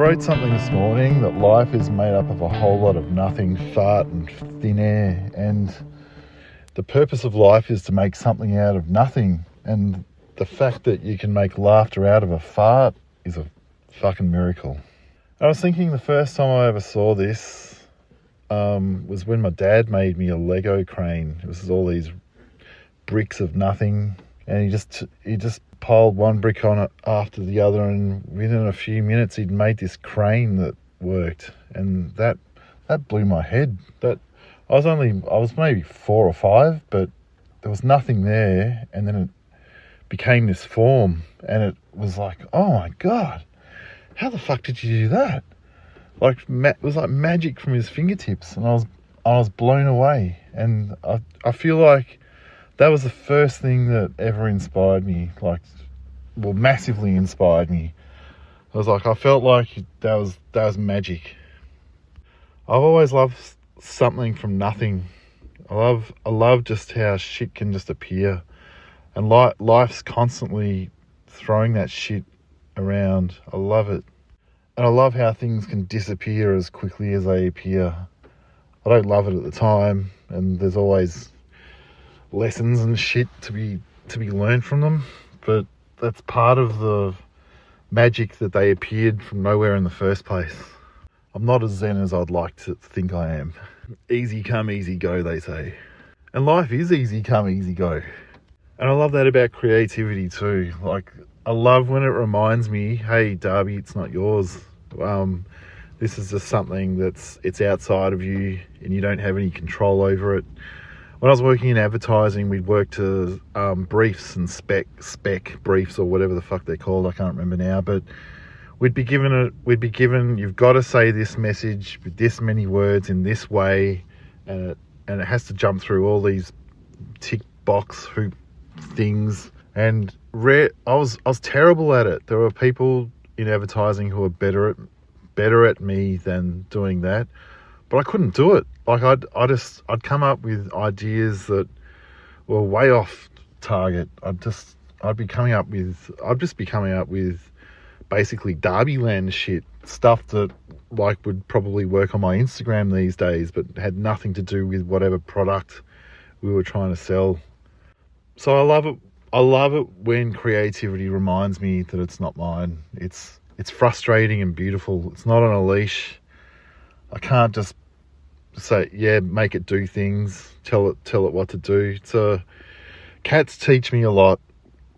wrote something this morning that life is made up of a whole lot of nothing, fart and thin air, and the purpose of life is to make something out of nothing, and the fact that you can make laughter out of a fart is a fucking miracle. I was thinking the first time I ever saw this was when my dad made me a Lego crane. It was all these bricks of nothing, and he just piled one brick on it after the other, and within a few minutes he'd made this crane that worked, and that blew my head. That I was maybe 4 or 5, but there was nothing there, and then it became this form, and it was like, oh my god, how the fuck did you do that? Like, it was like magic from his fingertips, and I was blown away. And I feel like that was the first thing that ever inspired me, massively inspired me. I felt like that was magic. I've always loved something from nothing. I love just how shit can just appear, and life's constantly throwing that shit around. I love it. And I love how things can disappear as quickly as they appear. I don't love it at the time, and there's always lessons and shit to be learned from them, but that's part of the magic that they appeared from nowhere in the first place. I'm not as zen as I'd like to think I am. Easy come, easy go, they say. And life is easy come, easy go. And I love that about creativity too. Like, I love when it reminds me, hey, Darby, it's not yours. This is just something it's outside of you, and you don't have any control over it. When I was working in advertising, we'd work to briefs and spec briefs, or whatever the fuck they're called. I can't remember now, but we'd be given, you've got to say this message with this many words in this way, and it has to jump through all these tick box hoop things. And I was terrible at it. There were people in advertising who were better at me than doing that, but I couldn't do it. Like, I'd come up with ideas that were way off target. I'd just be coming up with basically Derbyland shit, stuff that would probably work on my Instagram these days, but had nothing to do with whatever product we were trying to sell. So I love it when creativity reminds me that it's not mine. It's frustrating and beautiful. It's not on a leash. I can't just say, yeah, make it do things, tell it what to do. So cats teach me a lot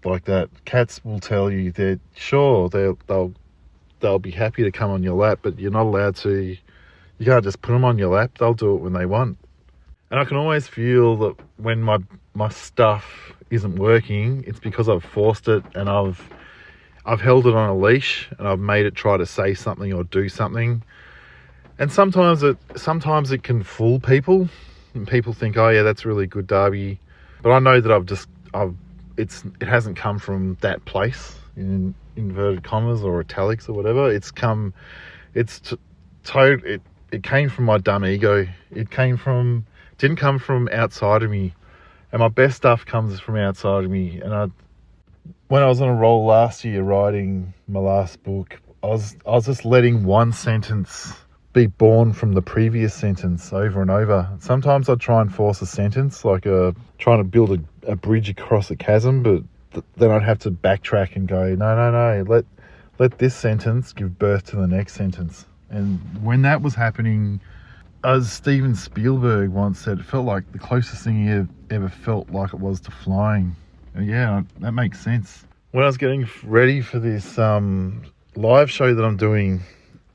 like that. Cats will tell you that sure, they'll be happy to come on your lap, but you're not allowed to. You can't just put them on your lap. They'll do it when they want. And I can always feel that when my stuff isn't working, it's because I've forced it, and I've held it on a leash, and I've made it try to say something or do something. And sometimes it can fool people, and people think, oh yeah, that's really good, Darby. But I know that it hasn't come from that place, in inverted commas or italics or whatever. It came from my dumb ego. It didn't come from outside of me. And my best stuff comes from outside of me. And when I was on a roll last year writing my last book, I was just letting one sentence be born from the previous sentence over and over. Sometimes I'd try and force a sentence, like trying to build a bridge across a chasm, but then I'd have to backtrack and go, no, let this sentence give birth to the next sentence. And when that was happening, as Steven Spielberg once said, it felt like the closest thing he ever felt like it was to flying. And yeah, that makes sense. When I was getting ready for this live show that I'm doing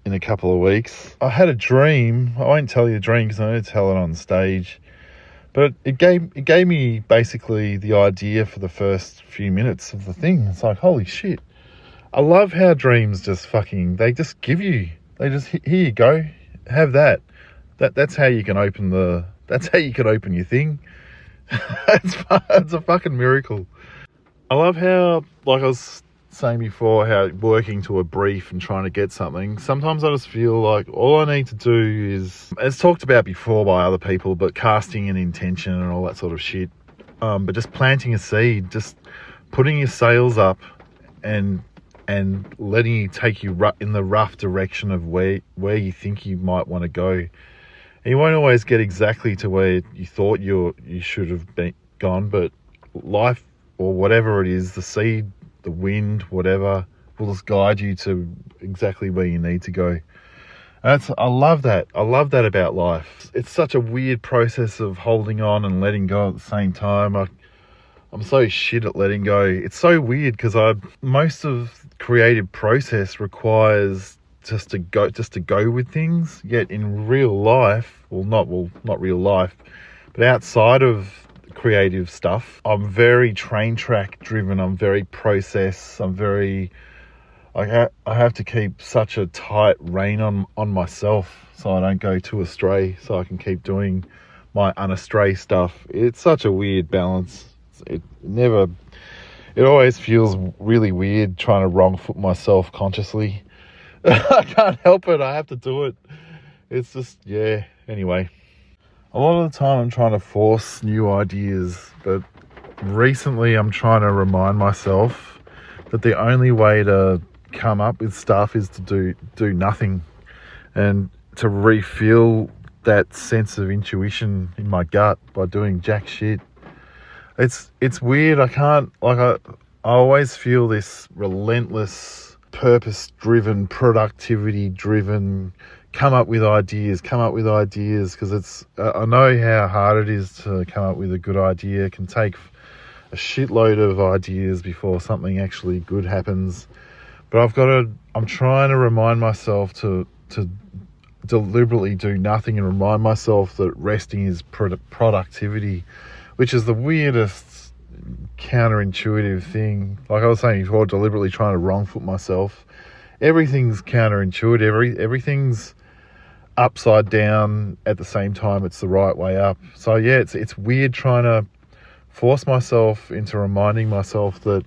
in a couple of weeks, I had a dream. I won't tell you the dream because I don't tell it on stage. But it gave me basically the idea for the first few minutes of the thing. It's like, holy shit. I love how dreams they just give you. They just, here you go, have that. That's how you can open your thing. It's a fucking miracle. I love how, like I was saying before, how working to a brief and trying to get something, sometimes I just feel like all I need to do is, as talked about before by other people, but casting an intention and all that sort of shit, but just planting a seed, just putting your sails up and and letting you take you in the rough direction of where you think you might want to go. And you won't always get exactly to where you thought you should have gone, but life, or whatever it is, the sea, the wind, whatever, will just guide you to exactly where you need to go. And I love that. I love that about life. It's such a weird process of holding on and letting go at the same time. I'm so shit at letting go. It's so weird because most of the creative process requires just to go with things. Yet in real life, not real life, but outside of creative stuff, I'm very train track driven. I'm very process. I have to keep such a tight rein on myself so I don't go too astray, so I can keep doing my unastray stuff. It's such a weird balance. It always feels really weird trying to wrongfoot myself consciously. I can't help it. I have to do it. It's just, yeah. Anyway, a lot of the time I'm trying to force new ideas, but recently I'm trying to remind myself that the only way to come up with stuff is to do nothing, and to refuel that sense of intuition in my gut by doing jack shit. It's weird. I always feel this relentless, purpose-driven, productivity-driven, come up with ideas, because I know how hard it is to come up with a good idea. It can take a shitload of ideas before something actually good happens. But I'm trying to remind myself to deliberately do nothing, and remind myself that resting is productivity, which is the weirdest counterintuitive thing. Like I was saying before, deliberately trying to wrongfoot myself. Everything's counterintuitive. Everything's upside down at the same time. It's the right way up. So yeah, it's weird trying to force myself into reminding myself that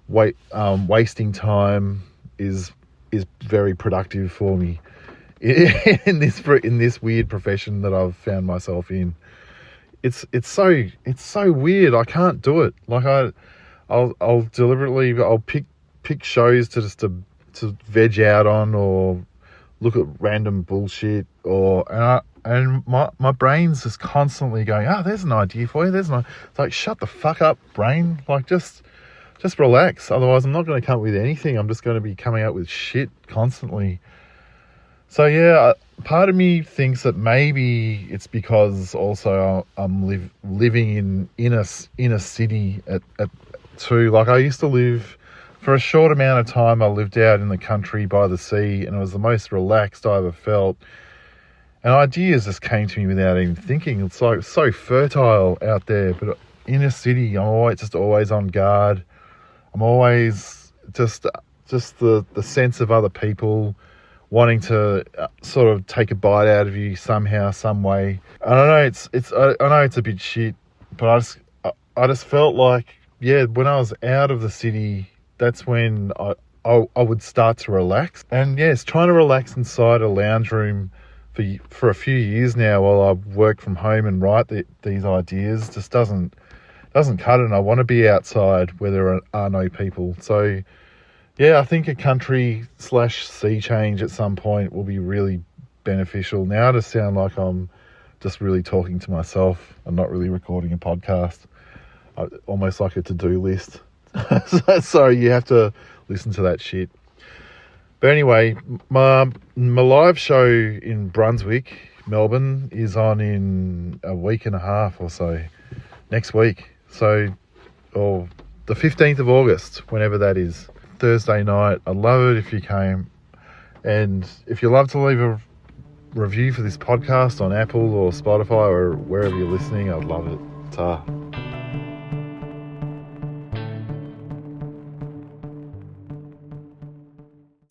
wasting time is very productive for me in this weird profession that I've found myself in. It's so weird. I can't do it. Like I'll deliberately pick shows to veg out on, or look at random bullshit, and my brain's just constantly going, there's an idea for you. It's like, shut the fuck up, brain. Like just relax. Otherwise, I'm not going to come up with anything. I'm just going to be coming up with shit constantly. So yeah, part of me thinks that maybe it's because also I'm living in a city at too. Like I used to live, for a short amount of time, I lived out in the country by the sea, and it was the most relaxed I ever felt. And ideas just came to me without even thinking. It's like so fertile out there. But in a city, I'm always on guard. I'm always just the sense of other people wanting to sort of take a bite out of you somehow, some way. I don't know. I know it's a bit shit, but I just felt like, yeah, when I was out of the city, that's when I would start to relax. And yes, trying to relax inside a lounge room for a few years now while I work from home and write these ideas just doesn't cut it. And I want to be outside where there are no people. So yeah, I think a country/sea change at some point will be really beneficial. Now I just sound like I'm just really talking to myself. I'm not really recording a podcast. Almost like a to-do list. So you have to listen to that shit. But anyway, my live show in Brunswick, Melbourne, is on in a week and a half or so, next week. So, or the 15th of August, whenever that is, Thursday night. I'd love it if you came. And if you love to leave a review for this podcast on Apple or Spotify or wherever you're listening, I'd love it. Ta.